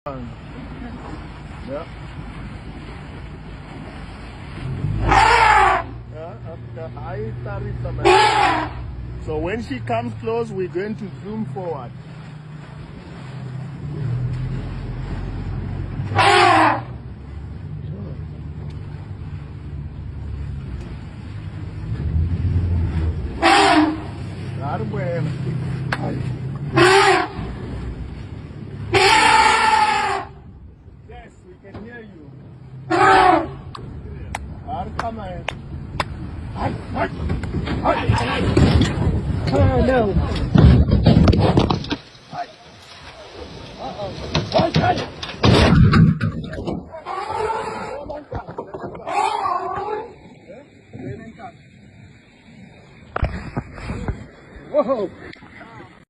Yeah. So when she comes close, we're going to zoom forward. Yes, we can hear you. Come on. No.